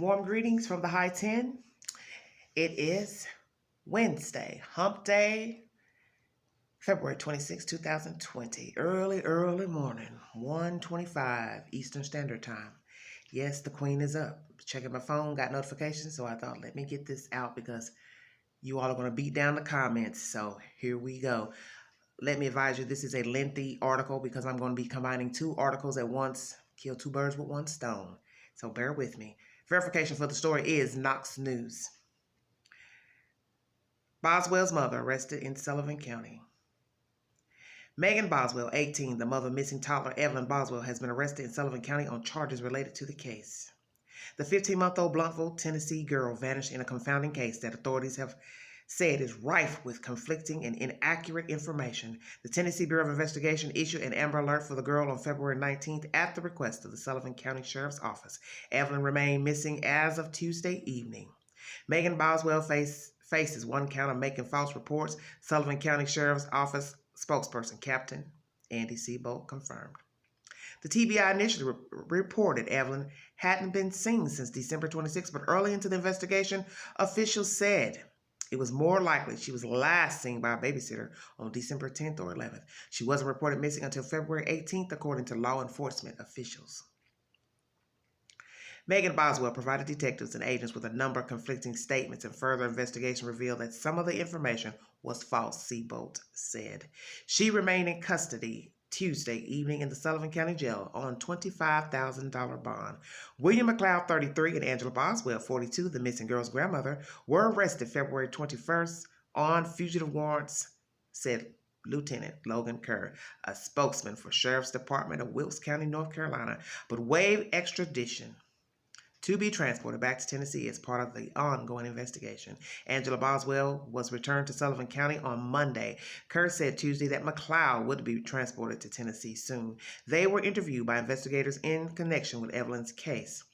Warm greetings from the high 10. It is Wednesday, hump day, February 26, 2020. Early morning, 1:25 Eastern Standard Time. Yes, the queen is up. Checking my phone, got notifications, so I thought, let me get this out because you all are going to beat down the comments. So here we go. Let me advise you, this is a lengthy article because I'm going to be combining two articles at once. Kill two birds with one stone. So bear with me. Verification for the story is Knox News. Boswell's mother arrested in Sullivan County. Meghan Boswell, 18, the mother of missing toddler Evelyn Boswell, has been arrested in Sullivan County on charges related to the case. The 15-month-old Bristol Tennessee girl vanished in a confounding case that authorities have said is rife with conflicting and inaccurate information. The Tennessee Bureau of Investigation issued an Amber Alert for the girl on February 19th at the request of the Sullivan County Sheriff's Office. Evelyn remained missing as of Tuesday evening. Meghan Boswell faces one count of making false reports. Sullivan County Sheriff's Office spokesperson Captain Andy Seabolt confirmed. The TBI initially reported Evelyn hadn't been seen since December 26, but early into the investigation, officials said it was more likely she was last seen by a babysitter on December 10th or 11th. She wasn't reported missing until February 18th, according to law enforcement officials. Meghan Boswell provided detectives and agents with a number of conflicting statements, and further investigation revealed that some of the information was false, Seabolt said. She remained in custody Tuesday evening in the Sullivan County Jail on $25,000 bond. William McLeod, 33, and Angela Boswell, 42, the missing girl's grandmother, were arrested February 21st on fugitive warrants, said Lieutenant Logan Kerr, a spokesman for Sheriff's Department of Wilkes County, North Carolina, but waived extradition to be transported back to Tennessee as part of the ongoing investigation. Angela Boswell was returned to Sullivan County on Monday. Kerr said Tuesday that McLeod would be transported to Tennessee soon. They were interviewed by investigators in connection with Evelyn's case.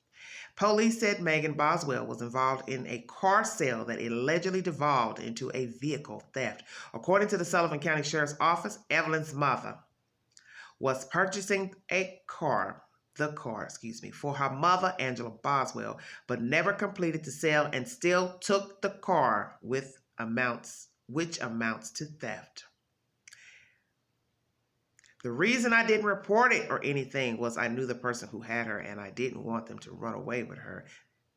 Police said Meghan Boswell was involved in a car sale that allegedly devolved into a vehicle theft. According to the Sullivan County Sheriff's Office, Evelyn's mother was purchasing the car, for her mother, Angela Boswell, but never completed the sale and still took the car which amounts to theft. The reason I didn't report it or anything was I knew the person who had her and I didn't want them to run away with her,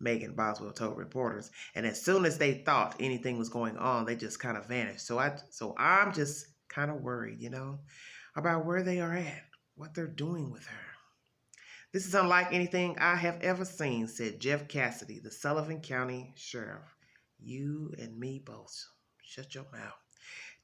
Meghan Boswell told reporters. And as soon as they thought anything was going on, they just kind of vanished. So I'm just kind of worried, about where they are at, what they're doing with her. This is unlike anything I have ever seen, said Jeff Cassidy, the Sullivan County Sheriff. You and me both. Shut your mouth.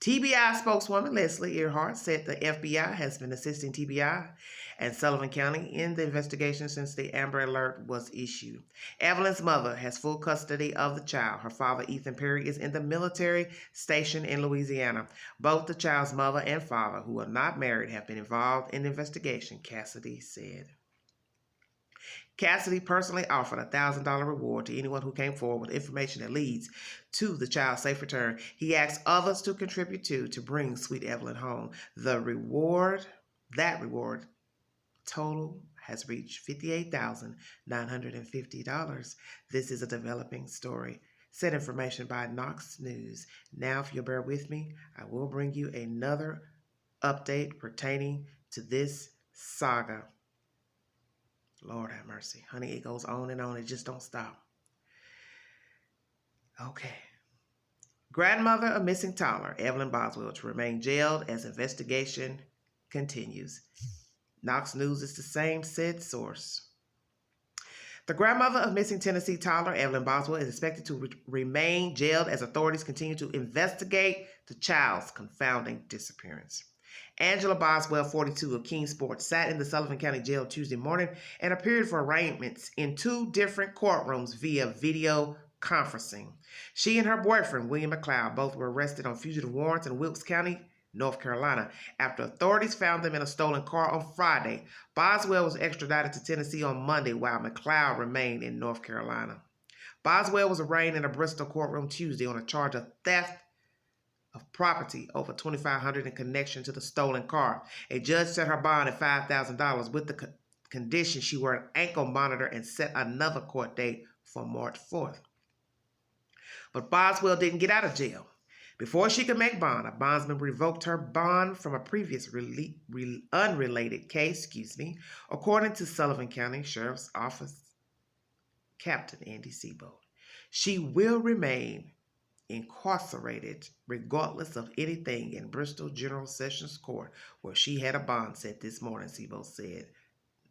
TBI spokeswoman Leslie Earhart said the FBI has been assisting TBI and Sullivan County in the investigation since the Amber Alert was issued. Evelyn's mother has full custody of the child. Her father, Ethan Perry, is in the military station in Louisiana. Both the child's mother and father, who are not married, have been involved in the investigation, Cassidy said. Cassidy personally offered a $1,000 reward to anyone who came forward with information that leads to the child's safe return. He asked others to contribute to bring sweet Evelyn home. That reward total has reached $58,950. This is a developing story. Said information by Knox News. Now, if you'll bear with me, I will bring you another update pertaining to this saga. Lord have mercy. Honey, it goes on and on. It just don't stop. Okay. Grandmother of missing toddler, Evelyn Boswell, to remain jailed as investigation continues. Knox News is the same said source. The grandmother of missing Tennessee toddler, Evelyn Boswell, is expected to remain jailed as authorities continue to investigate the child's confounding disappearance. Angela Boswell, 42, of Kingsport, sat in the Sullivan County Jail Tuesday morning and appeared for arraignments in two different courtrooms via video conferencing. She and her boyfriend, William McLeod, both were arrested on fugitive warrants in Wilkes County, North Carolina, after authorities found them in a stolen car on Friday. Boswell was extradited to Tennessee on Monday, while McLeod remained in North Carolina. Boswell was arraigned in a Bristol courtroom Tuesday on a charge of theft of property over $2,500 in connection to the stolen car. A judge set her bond at $5,000 with the condition she wear an ankle monitor and set another court date for March 4th. But Boswell didn't get out of jail. Before she could make bond, a bondsman revoked her bond from a previous unrelated case, according to Sullivan County Sheriff's Office Captain Andy Seabolt. She will remain incarcerated regardless of anything in Bristol General Sessions Court, where she had a bond set this morning, Seabolt said.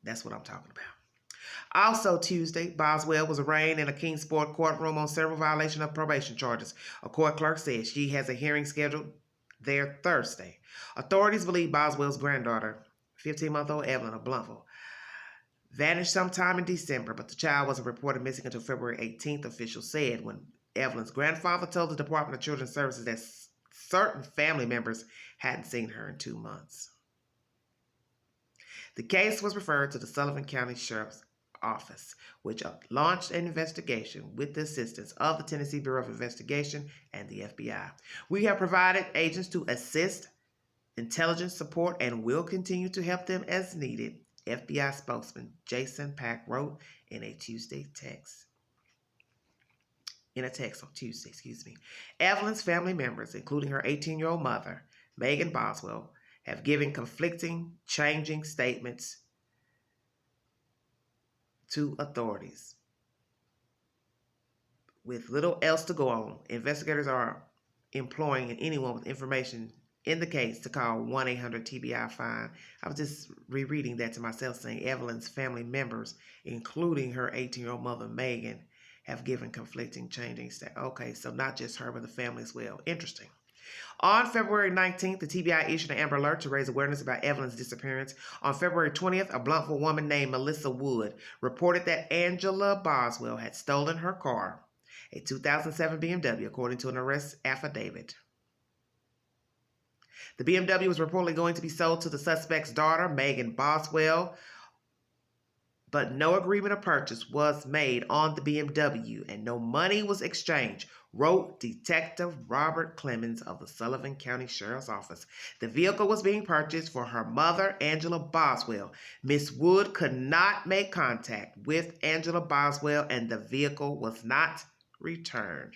That's what I'm talking about. Also Tuesday, Boswell was arraigned in a Kingsport courtroom on several violation of probation charges. A court clerk said she has a hearing scheduled there Thursday. Authorities believe Boswell's granddaughter, 15-month-old Evelyn of Bluntful, vanished sometime in December, but the child wasn't reported missing until February 18th, officials said, when Evelyn's grandfather told the Department of Children's Services that certain family members hadn't seen her in 2 months. The case was referred to the Sullivan County Sheriff's Office, which launched an investigation with the assistance of the Tennessee Bureau of Investigation and the FBI. We have provided agents to assist intelligence support and will continue to help them as needed, FBI spokesman Jason Pack wrote in a text on Tuesday. Evelyn's family members, including her 18-year-old mother, Meghan Boswell, have given conflicting, changing statements to authorities. With little else to go on, investigators are employing anyone with information in the case to call 1-800-TBI-FINE. I was just rereading that to myself, saying Evelyn's family members, including her 18-year-old mother, Meghan, have given conflicting, changing statements. Okay, so not just her, but the family as well. Interesting. On February 19th, the TBI issued an Amber Alert to raise awareness about Evelyn's disappearance. On February 20th, a Bluntful woman named Melissa Wood reported that Angela Boswell had stolen her car, a 2007 BMW, according to an arrest affidavit. The BMW was reportedly going to be sold to the suspect's daughter, Meghan Boswell, but no agreement of purchase was made on the BMW and no money was exchanged, wrote Detective Robert Clemens of the Sullivan County Sheriff's Office. The vehicle was being purchased for her mother, Angela Boswell. Miss Wood could not make contact with Angela Boswell and the vehicle was not returned.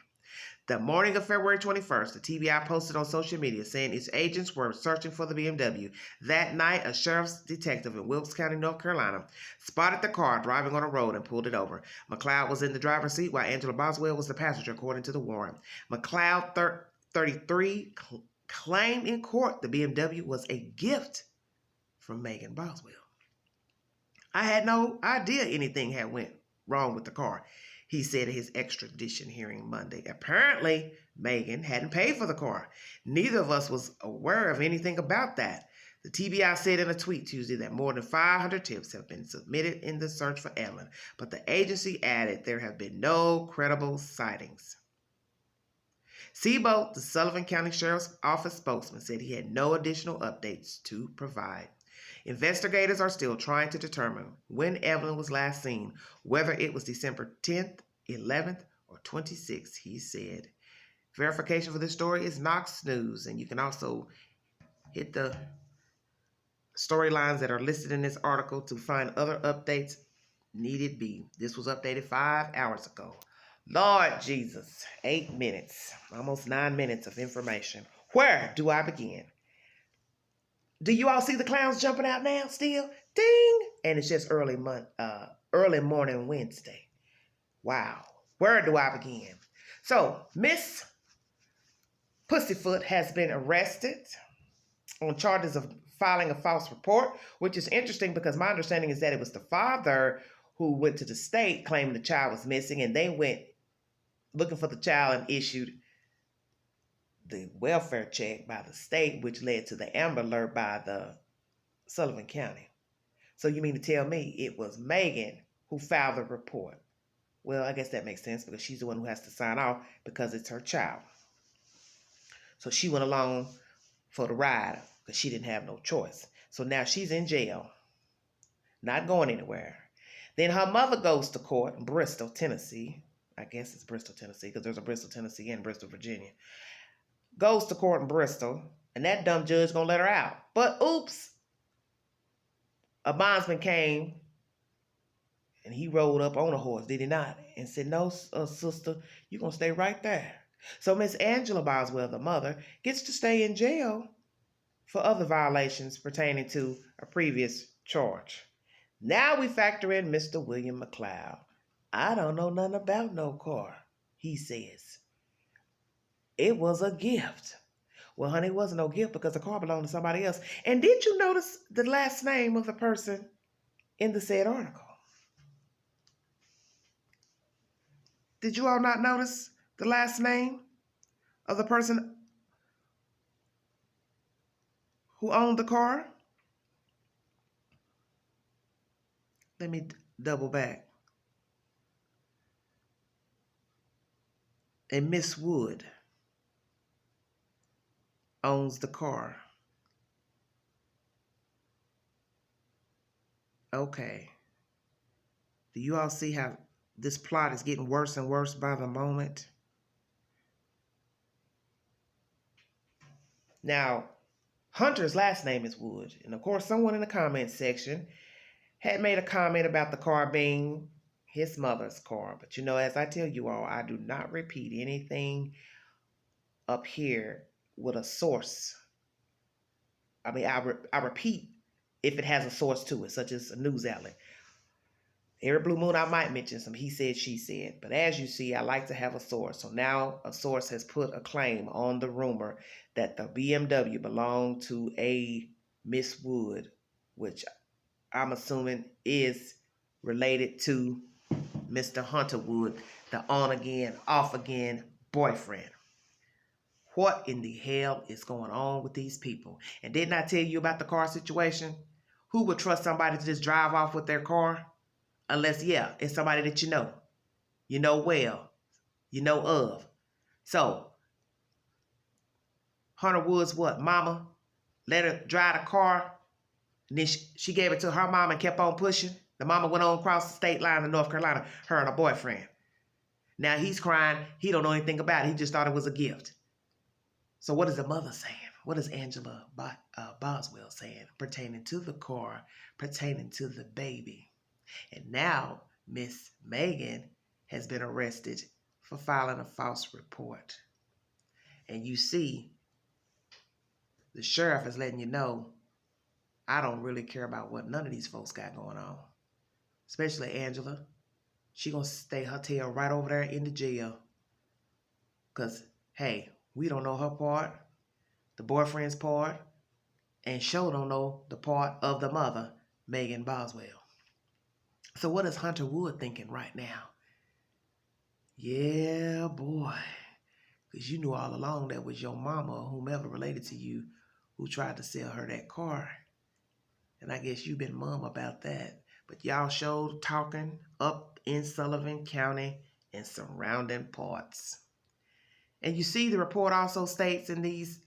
The morning of February 21st, the TBI posted on social media saying its agents were searching for the BMW. That night, a sheriff's detective in Wilkes County, North Carolina, spotted the car driving on a road and pulled it over. McLeod was in the driver's seat while Angela Boswell was the passenger, according to the warrant. McLeod, 33, claimed in court the BMW was a gift from Meghan Boswell. I had no idea anything had went wrong with the car, he said at his extradition hearing Monday. Apparently, Meghan hadn't paid for the car. Neither of us was aware of anything about that. The TBI said in a tweet Tuesday that more than 500 tips have been submitted in the search for Evelyn, but the agency added there have been no credible sightings. Seabolt, the Sullivan County Sheriff's Office spokesman, said he had no additional updates to provide. Investigators are still trying to determine when Evelyn was last seen, whether it was December 10th, 11th, or 26th, he said. Verification for this story is Knox News, and you can also hit the storylines that are listed in this article to find other updates needed be. This was updated 5 hours ago. Lord Jesus, 8 minutes, almost 9 minutes of information. Where do I begin? Do you all see the clowns jumping out now still? Ding! And it's just early morning Wednesday. Wow. Where do I begin? So, Miss Pussyfoot has been arrested on charges of filing a false report, which is interesting because my understanding is that it was the father who went to the state claiming the child was missing, and they went looking for the child and issued the welfare check by the state, which led to the Amber Alert by the Sullivan County. So you mean to tell me it was Meghan who filed the report? Well, I guess that makes sense because she's the one who has to sign off because it's her child. So she went along for the ride because she didn't have no choice. So now she's in jail, not going anywhere. Then her mother goes to court in Bristol, Tennessee. I guess it's Bristol, Tennessee, because there's a Bristol, Tennessee and Bristol, Virginia. Goes to court in Bristol, and that dumb judge gonna let her out. But oops, a bondsman came And he rode up on a horse, did he not? And said, no, sister, you're going to stay right there. So Miss Angela Boswell, the mother, gets to stay in jail for other violations pertaining to a previous charge. Now we factor in Mr. William McLeod. I don't know nothing about no car, he says. It was a gift. Well, honey, it wasn't no gift because the car belonged to somebody else. And did you notice the last name of the person in the said article? Did you all not notice the last name of the person who owned the car? Let me double back. And Miss Wood owns the car. Okay. Do you all see how this plot is getting worse and worse by the moment? Now, Hunter's last name is Wood. And of course, someone in the comments section had made a comment about the car being his mother's car. But you know, as I tell you all, I do not repeat anything up here with a source. I mean, I repeat if it has a source to it, such as a news outlet. Every blue moon, I might mention some he said, she said. But as you see, I like to have a source. So now a source has put a claim on the rumor that the BMW belonged to a Miss Wood, which I'm assuming is related to Mr. Hunter Wood, the on-again, off-again boyfriend. What in the hell is going on with these people? And didn't I tell you about the car situation? Who would trust somebody to just drive off with their car? Unless, yeah, it's somebody that you know well, you know of. So, Hunter Woods, what, mama? Let her drive the car, and then she gave it to her mama and kept on pushing. The mama went on across the state line in North Carolina, her and her boyfriend. Now he's crying. He don't know anything about it. He just thought it was a gift. So what is the mother saying? What is Angela Boswell saying pertaining to the car, pertaining to the baby? And now Miss Meghan has been arrested for filing a false report. And you see, the sheriff is letting you know, I don't really care about what none of these folks got going on. Especially Angela. She gonna stay her tail right over there in the jail. Because, hey, we don't know her part, the boyfriend's part, and sure don't know the part of the mother, Meghan Boswell. So what is Hunter Wood thinking right now? Yeah, boy. Because you knew all along that was your mama or whomever related to you who tried to sell her that car. And I guess you've been mum about that. But y'all showed talking up in Sullivan County and surrounding parts. And you see the report also states in these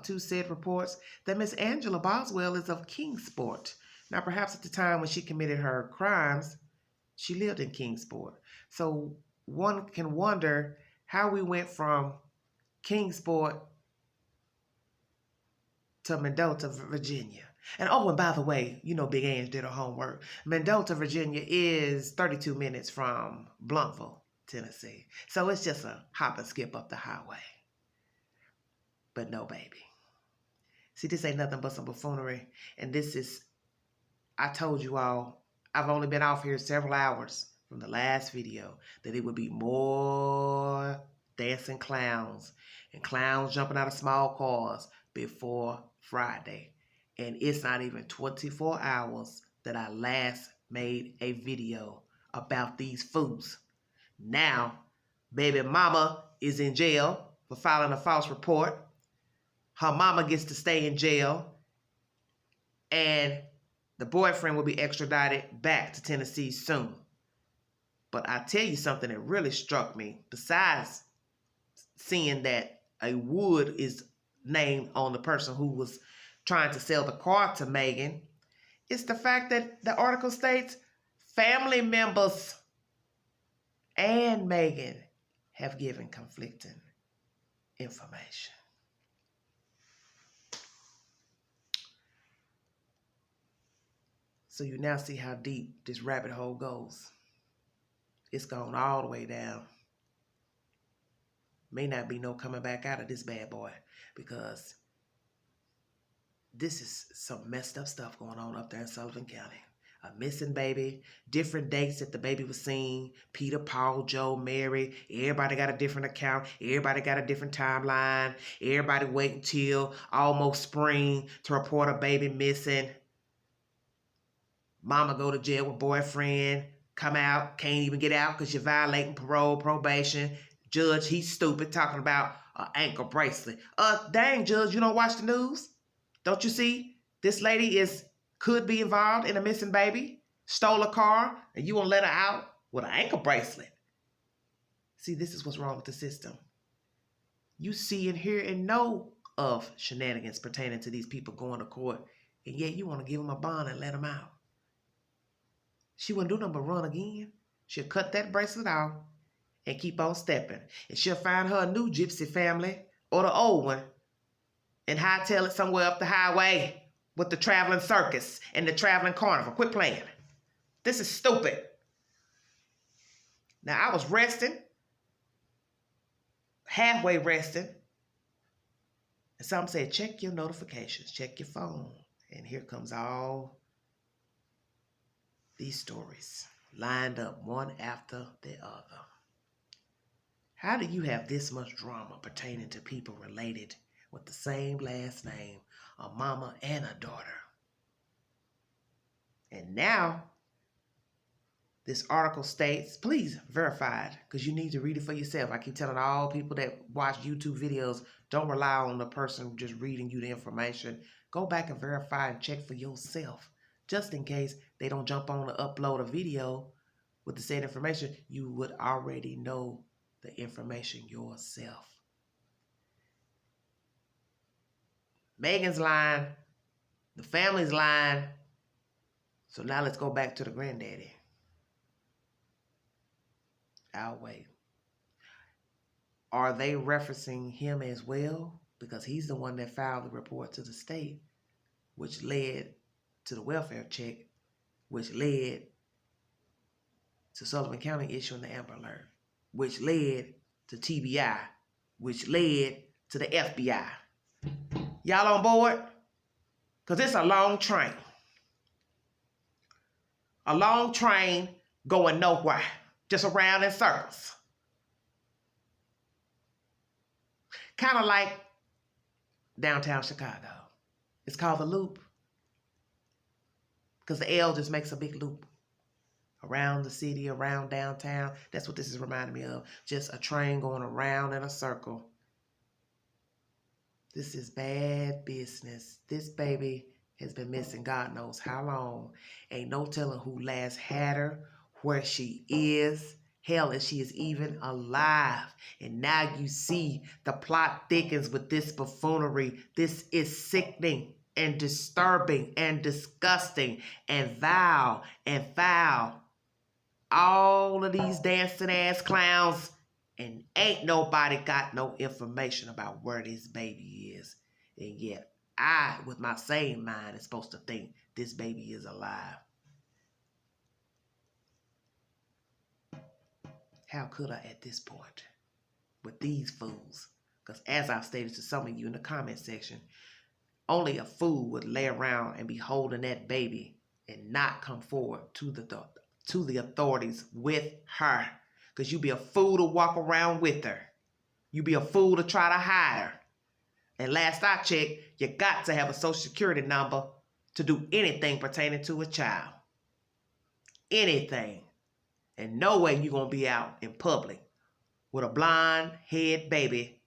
two said reports that Miss Angela Boswell is of Kingsport. Now, perhaps at the time when she committed her crimes, she lived in Kingsport. So one can wonder how we went from Kingsport to Mendota, Virginia. And oh, and by the way, you know Big Ange did her homework. Mendota, Virginia is 32 minutes from Bluntville, Tennessee. So it's just a hop and skip up the highway. But no, baby. See, this ain't nothing but some buffoonery. And this is, I told you all, I've only been off here several hours from the last video, that it would be more dancing clowns and clowns jumping out of small cars before Friday. And it's not even 24 hours that I last made a video about these fools. Now, baby mama is in jail for filing a false report. Her mama gets to stay in jail. And the boyfriend will be extradited back to Tennessee soon. But I tell you something that really struck me, besides seeing that a Wood is named on the person who was trying to sell the car to Meghan, it's the fact that the article states family members and Meghan have given conflicting information. So you now see how deep this rabbit hole goes. It's gone all the way down. May not be no coming back out of this bad boy, because this is some messed up stuff going on up there in Sullivan County. A missing baby, different dates that the baby was seen, Peter, Paul, Joe, Mary. Everybody got a different account. Everybody got a different timeline. Everybody waiting till almost spring to report a baby missing. Mama go to jail with boyfriend, come out, can't even get out because you're violating parole, probation. Judge, he's stupid, talking about an ankle bracelet. Dang, Judge, you don't watch the news? Don't you see? This lady could be involved in a missing baby, stole a car, and you won't let her out with an ankle bracelet. See, this is what's wrong with the system. You see and hear and know of shenanigans pertaining to these people going to court, and yet you want to give them a bond and let them out. She wouldn't do nothing but run again. She'll cut that bracelet off and keep on stepping. And she'll find her a new gypsy family or the old one and hightail it somewhere up the highway with the traveling circus and the traveling carnival. Quit playing. This is stupid. Now, I was resting, halfway resting, and something said, check your notifications, check your phone. And here comes all these stories lined up one after the other. How do you have this much drama pertaining to people related with the same last name, a mama and a daughter? And now, this article states, please verify it, because you need to read it for yourself. I keep telling all people that watch YouTube videos, don't rely on the person just reading you the information. Go back and verify and check for yourself, just in case they don't jump on to upload a video with the said information. You would already know the information yourself. Meghan's lying. The family's lying. So now let's go back to the granddaddy. I'll wait. Are they referencing him as well? Because he's the one that filed the report to the state, which led to the welfare check, which led to Sullivan County issuing the Amber Alert, which led to TBI, which led to the FBI. Y'all on board? Because it's a long train. A long train going nowhere, just around in circles. Kind of like downtown Chicago. It's called the Loop, because the L just makes a big loop around the city, around downtown. That's what this is reminding me of. Just a train going around in a circle. This is bad business. This baby has been missing God knows how long. Ain't no telling who last had her, where she is. Hell, if she is even alive. And now you see the plot thickens with this buffoonery. This is sickening and disturbing and disgusting and vile and foul. All of these dancing ass clowns, and ain't nobody got no information about where this baby is. And yet I, with my sane mind, is supposed to think this baby is alive. How could I at this point with these fools? Because as I've stated to some of you in the comment section, only a fool would lay around and be holding that baby and not come forward to the authorities with her. Because you'd be a fool to walk around with her. You'd be a fool to try to hide her. And last I checked, you got to have a social security number to do anything pertaining to a child. Anything. And no way you're going to be out in public with a blonde head baby,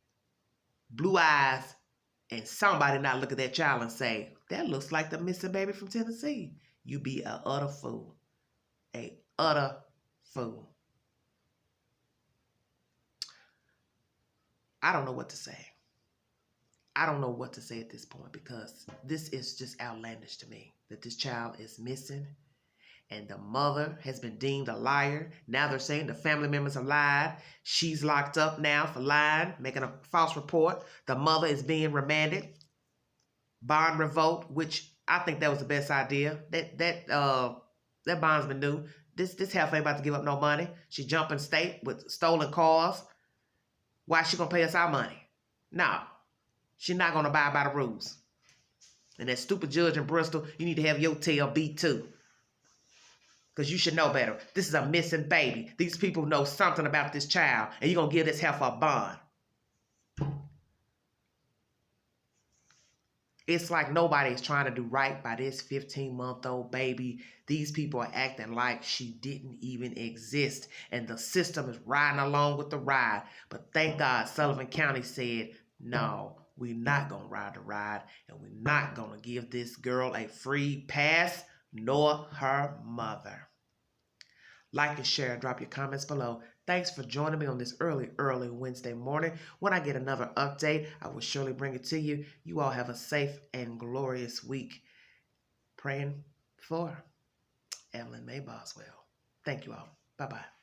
blue eyes, and somebody not look at that child and say, that looks like the missing baby from Tennessee. You be a utter fool. A utter fool. I don't know what to say. I don't know what to say at this point, because this is just outlandish to me that this child is missing and the mother has been deemed a liar. Now they're saying the family members have lied. She's locked up now for lying, making a false report. The mother is being remanded. Bond revoked, which I think that was the best idea. That bond's been due. This heifer ain't about to give up no money. She jumping state with stolen cars. Why she gonna pay us our money? No, she's not gonna abide by the rules. And that stupid judge in Bristol, you need to have your tail beat too. Because you should know better. This is a missing baby. These people know something about this child, and you're gonna give this heifer a bond. It's like nobody is trying to do right by this 15-month-old baby. These people are acting like she didn't even exist, and the system is riding along with the ride. But thank God Sullivan County said, no, we're not going to ride the ride, and we're not going to give this girl a free pass, nor her mother. Like and share and drop your comments below. Thanks for joining me on this early Wednesday morning. When I get another update, I will surely bring it to you. You all have a safe and glorious week. Praying for Meghan Boswell. Thank you all. Bye-bye.